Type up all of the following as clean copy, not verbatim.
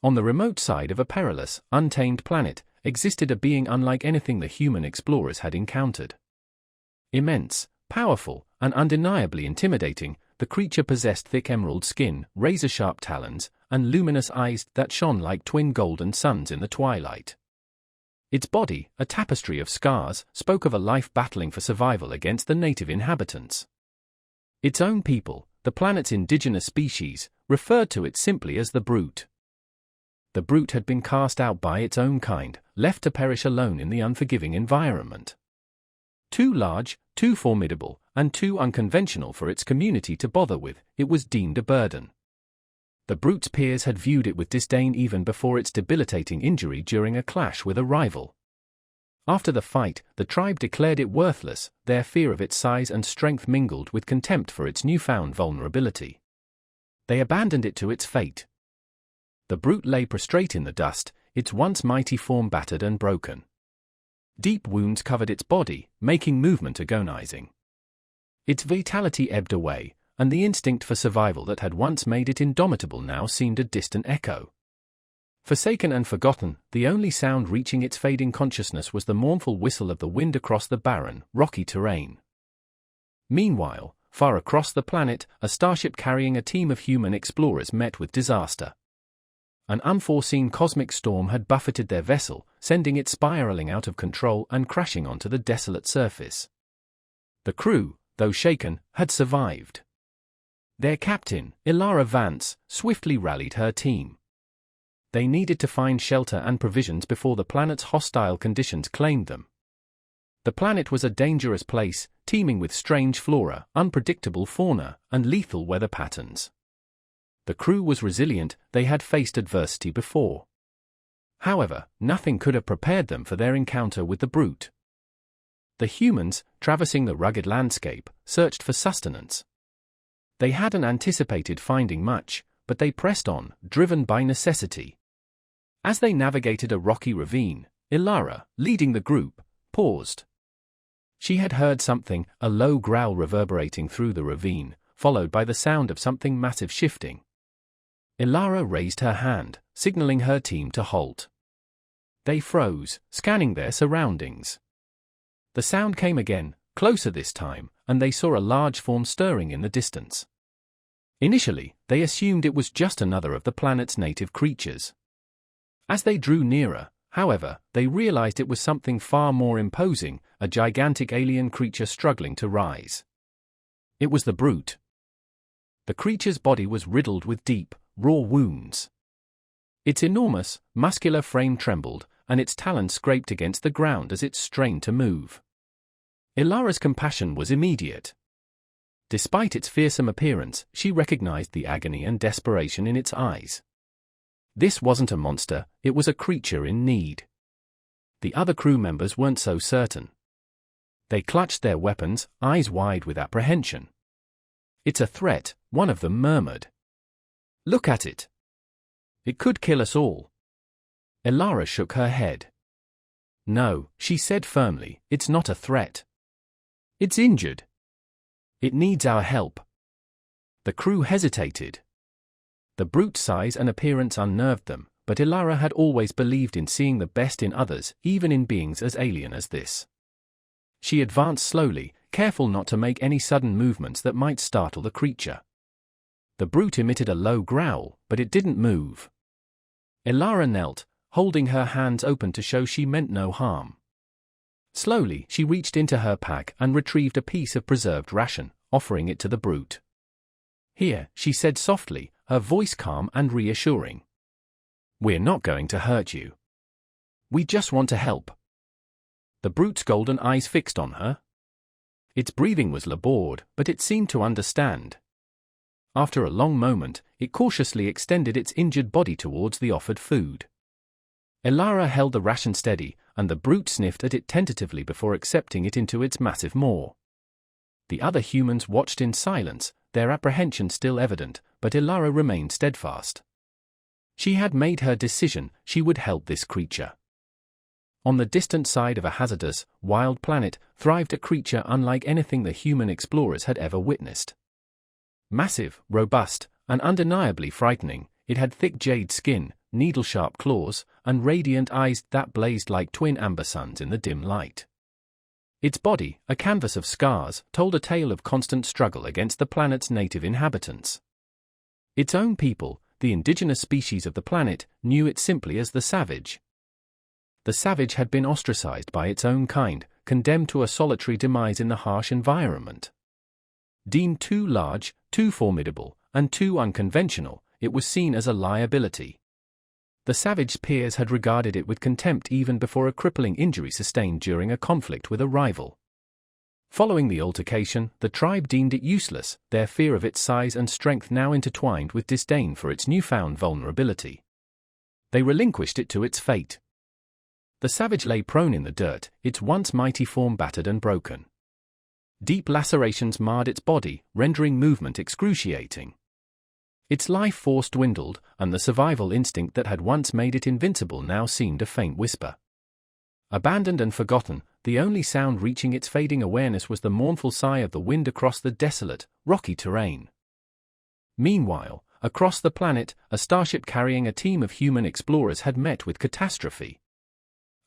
On the remote side of a perilous, untamed planet, existed a being unlike anything the human explorers had encountered. Immense, powerful, and undeniably intimidating, the creature possessed thick emerald skin, razor-sharp talons, and luminous eyes that shone like twin golden suns in the twilight. Its body, a tapestry of scars, spoke of a life battling for survival against the native inhabitants. Its own people, the planet's indigenous species, referred to it simply as the Brute. The Brute had been cast out by its own kind, left to perish alone in the unforgiving environment. Too large, too formidable, and too unconventional for its community to bother with, it was deemed a burden. The Brute's peers had viewed it with disdain even before its debilitating injury during a clash with a rival. After the fight, the tribe declared it worthless, their fear of its size and strength mingled with contempt for its newfound vulnerability. They abandoned it to its fate. The Brute lay prostrate in the dust, its once mighty form battered and broken. Deep wounds covered its body, making movement agonizing. Its vitality ebbed away, and the instinct for survival that had once made it indomitable now seemed a distant echo. Forsaken and forgotten, the only sound reaching its fading consciousness was the mournful whistle of the wind across the barren, rocky terrain. Meanwhile, far across the planet, a starship carrying a team of human explorers met with disaster. An unforeseen cosmic storm had buffeted their vessel, sending it spiraling out of control and crashing onto the desolate surface. The crew, though shaken, had survived. Their captain, Ilara Vance, swiftly rallied her team. They needed to find shelter and provisions before the planet's hostile conditions claimed them. The planet was a dangerous place, teeming with strange flora, unpredictable fauna, and lethal weather patterns. The crew was resilient, they had faced adversity before. However, nothing could have prepared them for their encounter with the Brute. The humans, traversing the rugged landscape, searched for sustenance. They hadn't anticipated finding much, but they pressed on, driven by necessity. As they navigated a rocky ravine, Ilara, leading the group, paused. She had heard something, a low growl reverberating through the ravine, followed by the sound of something massive shifting. Ilara raised her hand, signaling her team to halt. They froze, scanning their surroundings. The sound came again, closer this time, and they saw a large form stirring in the distance. Initially, they assumed it was just another of the planet's native creatures. As they drew nearer, however, they realized it was something far more imposing, a gigantic alien creature struggling to rise. It was the Brute. The creature's body was riddled with deep, raw wounds. Its enormous, muscular frame trembled, and its talons scraped against the ground as it strained to move. Ilara's compassion was immediate. Despite its fearsome appearance, she recognized the agony and desperation in its eyes. This wasn't a monster, it was a creature in need. The other crew members weren't so certain. They clutched their weapons, eyes wide with apprehension. "It's a threat," one of them murmured. "Look at it. It could kill us all." Ilara shook her head. "No," she said firmly, "it's not a threat. It's injured. It needs our help." The crew hesitated. The Brute's size and appearance unnerved them, but Ilara had always believed in seeing the best in others, even in beings as alien as this. She advanced slowly, careful not to make any sudden movements that might startle the creature. The Brute emitted a low growl, but it didn't move. Ilara knelt, holding her hands open to show she meant no harm. Slowly, she reached into her pack and retrieved a piece of preserved ration, offering it to the Brute. "Here," she said softly, her voice calm and reassuring. "We're not going to hurt you. We just want to help." The Brute's golden eyes fixed on her. Its breathing was labored, but it seemed to understand. After a long moment, it cautiously extended its injured body towards the offered food. Ilara held the ration steady, and the Brute sniffed at it tentatively before accepting it into its massive maw. The other humans watched in silence, their apprehension still evident, but Ilara remained steadfast. She had made her decision, she would help this creature. On the distant side of a hazardous, wild planet, thrived a creature unlike anything the human explorers had ever witnessed. Massive, robust, and undeniably frightening, it had thick jade skin, needle-sharp claws, and radiant eyes that blazed like twin amber suns in the dim light. Its body, a canvas of scars, told a tale of constant struggle against the planet's native inhabitants. Its own people, the indigenous species of the planet, knew it simply as the Savage. The Savage had been ostracized by its own kind, condemned to a solitary demise in the harsh environment. Deemed too large, too formidable, and too unconventional, it was seen as a liability. The Savage's peers had regarded it with contempt even before a crippling injury sustained during a conflict with a rival. Following the altercation, the tribe deemed it useless, their fear of its size and strength now intertwined with disdain for its newfound vulnerability. They relinquished it to its fate. The Savage lay prone in the dirt, its once mighty form battered and broken. Deep lacerations marred its body, rendering movement excruciating. Its life force dwindled, and the survival instinct that had once made it invincible now seemed a faint whisper. Abandoned and forgotten, the only sound reaching its fading awareness was the mournful sigh of the wind across the desolate, rocky terrain. Meanwhile, across the planet, a starship carrying a team of human explorers had met with catastrophe.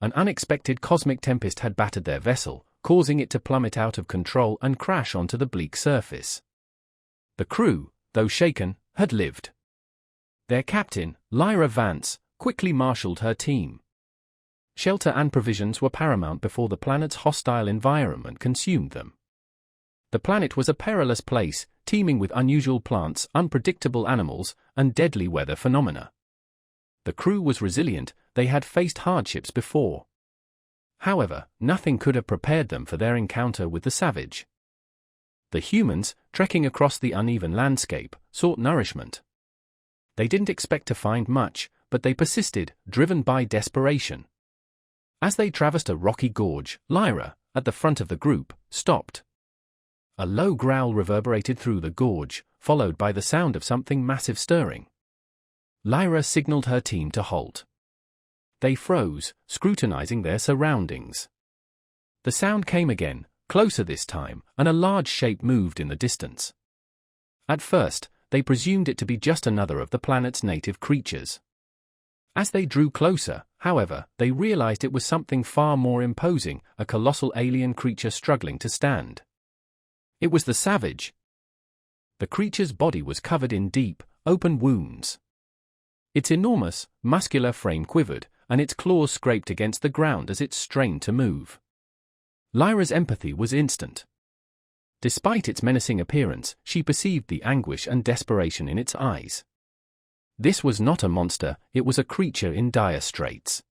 An unexpected cosmic tempest had battered their vessel, causing it to plummet out of control and crash onto the bleak surface. The crew, though shaken, had lived. Their captain, Lyra Vance, quickly marshaled her team. Shelter and provisions were paramount before the planet's hostile environment consumed them. The planet was a perilous place, teeming with unusual plants, unpredictable animals, and deadly weather phenomena. The crew was resilient, they had faced hardships before. However, nothing could have prepared them for their encounter with the Savage. The humans, trekking across the uneven landscape, sought nourishment. They didn't expect to find much, but they persisted, driven by desperation. As they traversed a rocky gorge, Lyra, at the front of the group, stopped. A low growl reverberated through the gorge, followed by the sound of something massive stirring. Lyra signaled her team to halt. They froze, scrutinizing their surroundings. The sound came again, closer this time, and a large shape moved in the distance. At first, they presumed it to be just another of the planet's native creatures. As they drew closer, however, they realized it was something far more imposing, a colossal alien creature struggling to stand. It was the Savage. The creature's body was covered in deep, open wounds. Its enormous, muscular frame quivered, and its claws scraped against the ground as it strained to move. Lyra's empathy was instant. Despite its menacing appearance, she perceived the anguish and desperation in its eyes. This was not a monster, it was a creature in dire straits.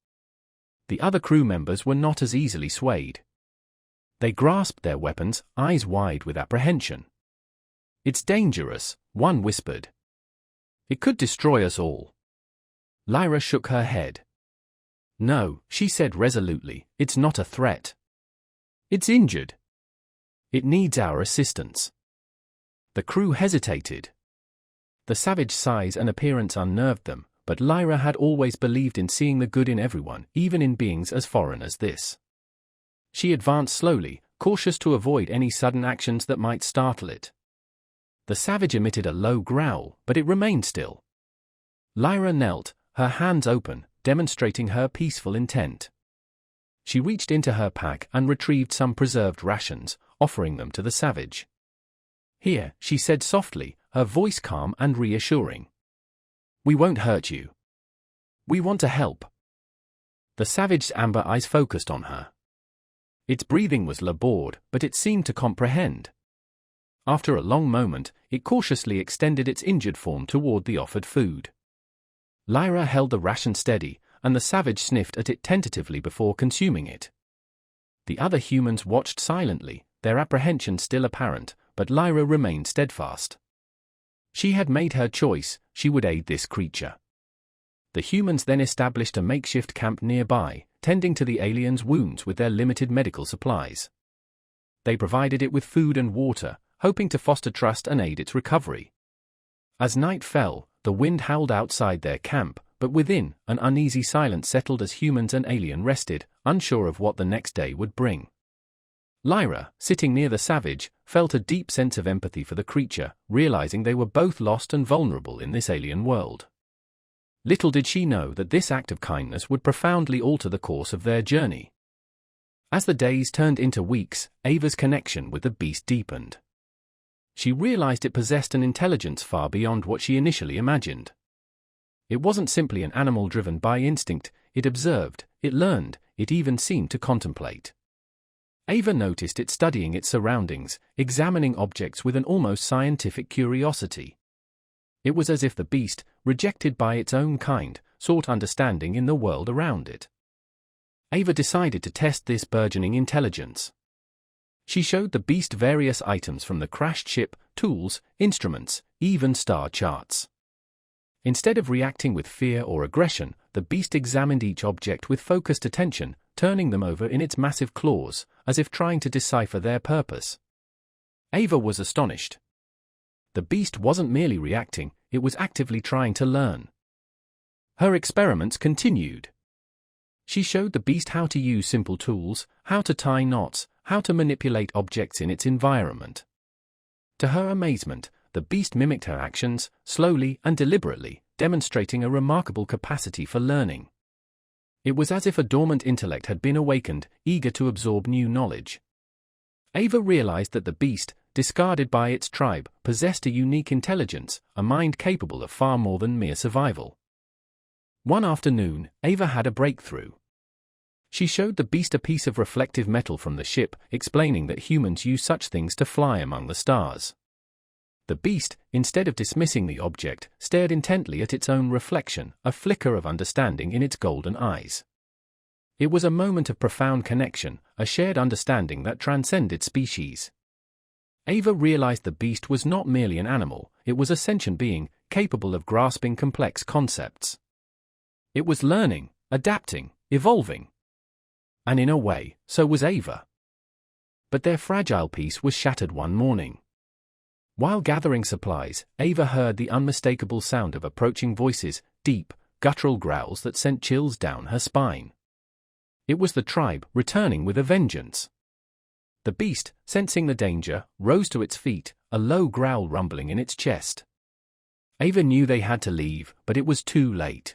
The other crew members were not as easily swayed. They grasped their weapons, eyes wide with apprehension. "It's dangerous," one whispered. "It could destroy us all." Lyra shook her head. "No," she said resolutely, "it's not a threat. It's injured. It needs our assistance." The crew hesitated. The Savage's size and appearance unnerved them, but Lyra had always believed in seeing the good in everyone, even in beings as foreign as this. She advanced slowly, cautious to avoid any sudden actions that might startle it. The Savage emitted a low growl, but it remained still. Lyra knelt, her hands open, demonstrating her peaceful intent. She reached into her pack and retrieved some preserved rations, offering them to the Savage. "Here," she said softly, her voice calm and reassuring. "We won't hurt you. We want to help." The Savage's amber eyes focused on her. Its breathing was labored, but it seemed to comprehend. After a long moment, it cautiously extended its injured form toward the offered food. Lyra held the ration steady, and the Savage sniffed at it tentatively before consuming it. The other humans watched silently, their apprehension still apparent, but Lyra remained steadfast. She had made her choice, she would aid this creature. The humans then established a makeshift camp nearby, tending to the alien's wounds with their limited medical supplies. They provided it with food and water, hoping to foster trust and aid its recovery. As night fell, the wind howled outside their camp, but within, an uneasy silence settled as humans and alien rested, unsure of what the next day would bring. Lyra, sitting near the Savage, felt a deep sense of empathy for the creature, realizing they were both lost and vulnerable in this alien world. Little did she know that this act of kindness would profoundly alter the course of their journey. As the days turned into weeks, Ava's connection with the beast deepened. She realized it possessed an intelligence far beyond what she initially imagined. It wasn't simply an animal driven by instinct, it observed, it learned, it even seemed to contemplate. Ava noticed it studying its surroundings, examining objects with an almost scientific curiosity. It was as if the beast, rejected by its own kind, sought understanding in the world around it. Ava decided to test this burgeoning intelligence. She showed the beast various items from the crashed ship, tools, instruments, even star charts. Instead of reacting with fear or aggression, the beast examined each object with focused attention, turning them over in its massive claws, as if trying to decipher their purpose. Ava was astonished. The beast wasn't merely reacting, it was actively trying to learn. Her experiments continued. She showed the beast how to use simple tools, how to tie knots, how to manipulate objects in its environment. To her amazement, the beast mimicked her actions, slowly and deliberately, demonstrating a remarkable capacity for learning. It was as if a dormant intellect had been awakened, eager to absorb new knowledge. Ava realized that the beast, discarded by its tribe, possessed a unique intelligence, a mind capable of far more than mere survival. One afternoon, Ava had a breakthrough. She showed the beast a piece of reflective metal from the ship, explaining that humans use such things to fly among the stars. The beast, instead of dismissing the object, stared intently at its own reflection, a flicker of understanding in its golden eyes. It was a moment of profound connection, a shared understanding that transcended species. Ava realized the beast was not merely an animal, it was a sentient being, capable of grasping complex concepts. It was learning, adapting, evolving. And in a way, so was Ava. But their fragile peace was shattered one morning. While gathering supplies, Ava heard the unmistakable sound of approaching voices, deep, guttural growls that sent chills down her spine. It was the tribe, returning with a vengeance. The beast, sensing the danger, rose to its feet, a low growl rumbling in its chest. Ava knew they had to leave, but it was too late.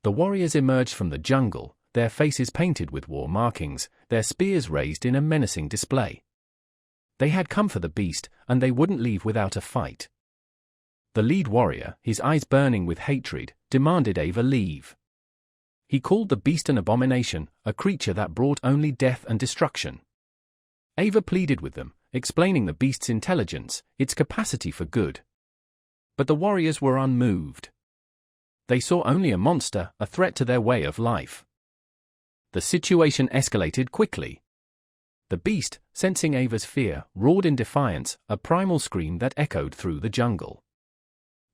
The warriors emerged from the jungle, their faces painted with war markings, their spears raised in a menacing display. They had come for the beast, and they wouldn't leave without a fight. The lead warrior, his eyes burning with hatred, demanded Ava leave. He called the beast an abomination, a creature that brought only death and destruction. Ava pleaded with them, explaining the beast's intelligence, its capacity for good. But the warriors were unmoved. They saw only a monster, a threat to their way of life. The situation escalated quickly. The beast, sensing Ava's fear, roared in defiance, a primal scream that echoed through the jungle.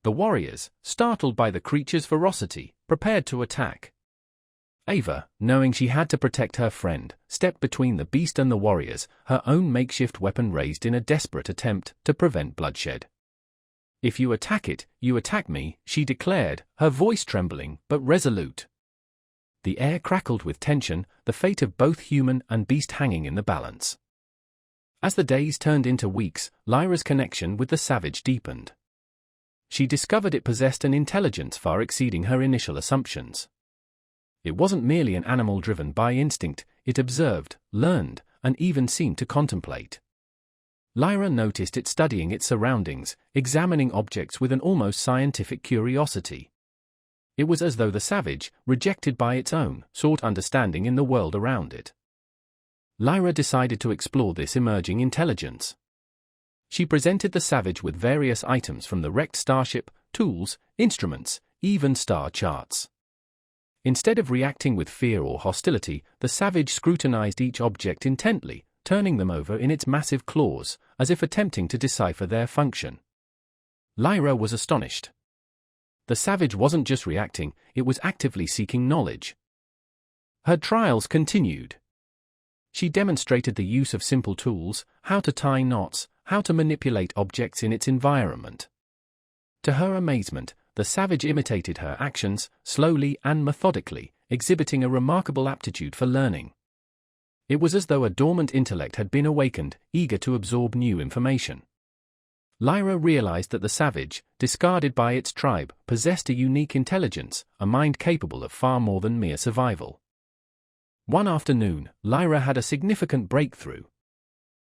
The warriors, startled by the creature's ferocity, prepared to attack. Ava, knowing she had to protect her friend, stepped between the beast and the warriors, her own makeshift weapon raised in a desperate attempt to prevent bloodshed. "If you attack it, you attack me," she declared, her voice trembling but resolute. The air crackled with tension, the fate of both human and beast hanging in the balance. As the days turned into weeks, Lyra's connection with the savage deepened. She discovered it possessed an intelligence far exceeding her initial assumptions. It wasn't merely an animal driven by instinct, it observed, learned, and even seemed to contemplate. Lyra noticed it studying its surroundings, examining objects with an almost scientific curiosity. It was as though the savage, rejected by its own, sought understanding in the world around it. Lyra decided to explore this emerging intelligence. She presented the savage with various items from the wrecked starship, tools, instruments, even star charts. Instead of reacting with fear or hostility, the savage scrutinized each object intently, turning them over in its massive claws, as if attempting to decipher their function. Lyra was astonished. The savage wasn't just reacting, it was actively seeking knowledge. Her trials continued. She demonstrated the use of simple tools, how to tie knots, how to manipulate objects in its environment. To her amazement, the savage imitated her actions, slowly and methodically, exhibiting a remarkable aptitude for learning. It was as though a dormant intellect had been awakened, eager to absorb new information. Lyra realized that the savage, discarded by its tribe, possessed a unique intelligence, a mind capable of far more than mere survival. One afternoon, Lyra had a significant breakthrough.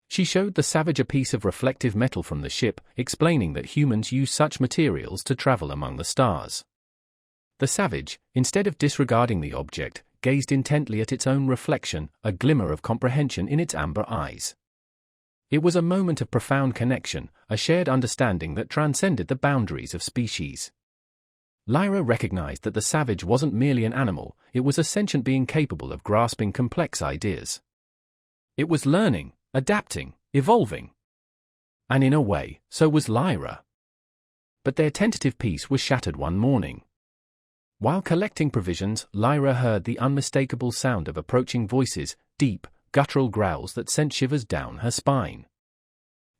She showed the savage a piece of reflective metal from the ship, explaining that humans use such materials to travel among the stars. The savage, instead of disregarding the object, gazed intently at its own reflection, a glimmer of comprehension in its amber eyes. It was a moment of profound connection, a shared understanding that transcended the boundaries of species. Lyra recognized that the savage wasn't merely an animal, it was a sentient being capable of grasping complex ideas. It was learning, adapting, evolving. And in a way, so was Lyra. But their tentative peace was shattered one morning. While collecting provisions, Lyra heard the unmistakable sound of approaching voices, deep, guttural growls that sent shivers down her spine.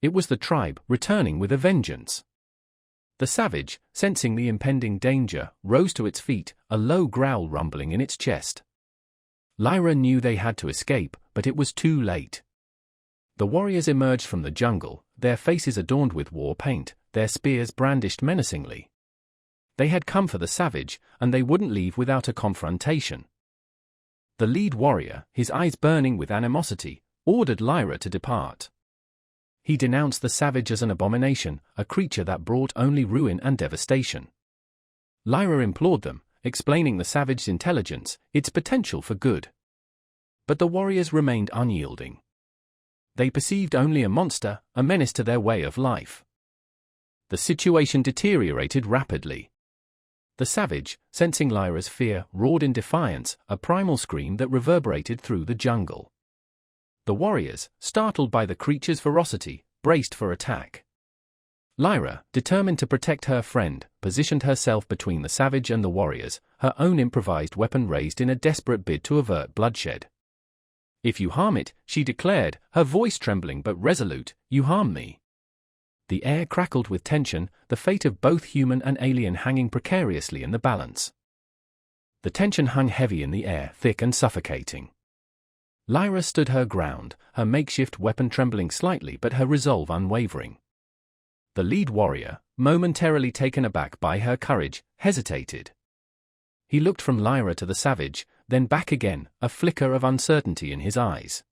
It was the tribe, returning with a vengeance. The savage, sensing the impending danger, rose to its feet, a low growl rumbling in its chest. Lyra knew they had to escape, but it was too late. The warriors emerged from the jungle, their faces adorned with war paint, their spears brandished menacingly. They had come for the savage, and they wouldn't leave without a confrontation. The lead warrior, his eyes burning with animosity, ordered Lyra to depart. He denounced the savage as an abomination, a creature that brought only ruin and devastation. Lyra implored them, explaining the savage's intelligence, its potential for good. But the warriors remained unyielding. They perceived only a monster, a menace to their way of life. The situation deteriorated rapidly. The savage, sensing Lyra's fear, roared in defiance, a primal scream that reverberated through the jungle. The warriors, startled by the creature's ferocity, braced for attack. Lyra, determined to protect her friend, positioned herself between the savage and the warriors, her own improvised weapon raised in a desperate bid to avert bloodshed. "If you harm it," she declared, her voice trembling but resolute, "you harm me." The air crackled with tension, the fate of both human and alien hanging precariously in the balance. The tension hung heavy in the air, thick and suffocating. Lyra stood her ground, her makeshift weapon trembling slightly but her resolve unwavering. The lead warrior, momentarily taken aback by her courage, hesitated. He looked from Lyra to the savage, then back again, a flicker of uncertainty in his eyes.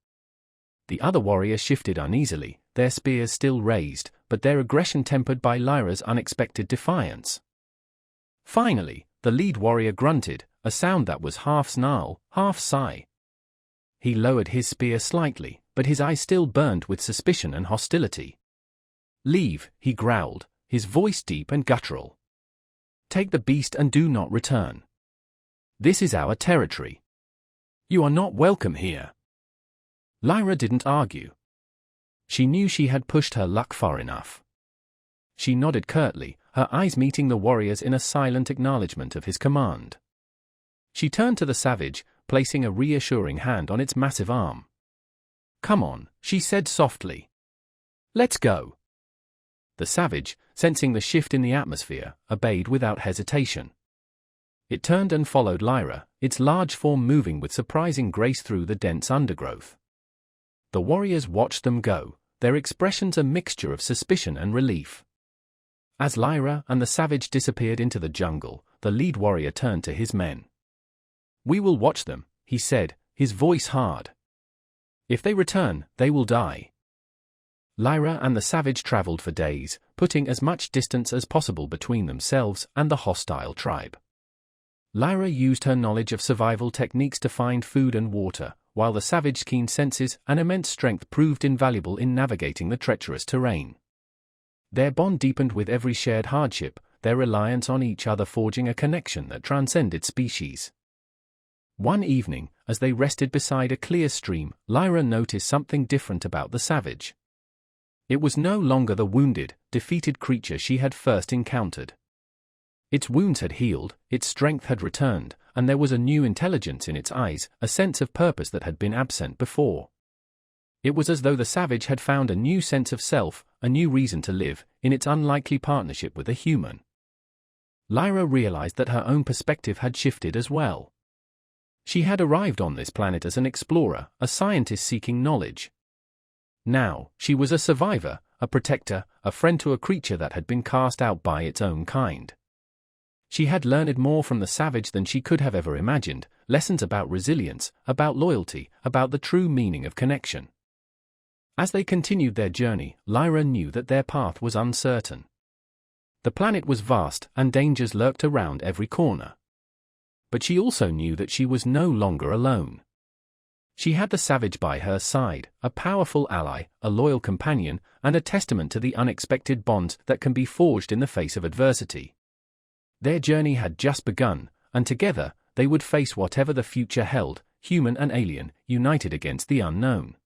The other warrior shifted uneasily, their spears still raised, but their aggression tempered by Lyra's unexpected defiance. Finally, the lead warrior grunted, a sound that was half snarl, half sigh. He lowered his spear slightly, but his eyes still burned with suspicion and hostility. "Leave," he growled, his voice deep and guttural. "Take the beast and do not return. This is our territory. You are not welcome here." Lyra didn't argue. She knew she had pushed her luck far enough. She nodded curtly, her eyes meeting the warrior's in a silent acknowledgement of his command. She turned to the savage, placing a reassuring hand on its massive arm. "Come on," she said softly. "Let's go." The savage, sensing the shift in the atmosphere, obeyed without hesitation. It turned and followed Lyra, its large form moving with surprising grace through the dense undergrowth. The warriors watched them go, their expressions a mixture of suspicion and relief. As Lyra and the savage disappeared into the jungle, the lead warrior turned to his men. "We will watch them," he said, his voice hard. "If they return, they will die." Lyra and the savage traveled for days, putting as much distance as possible between themselves and the hostile tribe. Lyra used her knowledge of survival techniques to find food and water, while the savage's keen senses and immense strength proved invaluable in navigating the treacherous terrain. Their bond deepened with every shared hardship, their reliance on each other forging a connection that transcended species. One evening, as they rested beside a clear stream, Lyra noticed something different about the savage. It was no longer the wounded, defeated creature she had first encountered. Its wounds had healed, its strength had returned, and there was a new intelligence in its eyes, a sense of purpose that had been absent before. It was as though the savage had found a new sense of self, a new reason to live, in its unlikely partnership with a human. Lyra realized that her own perspective had shifted as well. She had arrived on this planet as an explorer, a scientist seeking knowledge. Now, she was a survivor, a protector, a friend to a creature that had been cast out by its own kind. She had learned more from the savage than she could have ever imagined, lessons about resilience, about loyalty, about the true meaning of connection. As they continued their journey, Lyra knew that their path was uncertain. The planet was vast, and dangers lurked around every corner. But she also knew that she was no longer alone. She had the savage by her side, a powerful ally, a loyal companion, and a testament to the unexpected bonds that can be forged in the face of adversity. Their journey had just begun, and together, they would face whatever the future held, human and alien, united against the unknown.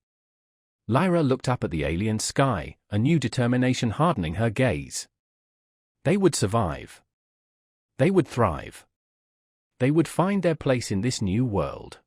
Lyra looked up at the alien sky, a new determination hardening her gaze. They would survive. They would thrive. They would find their place in this new world.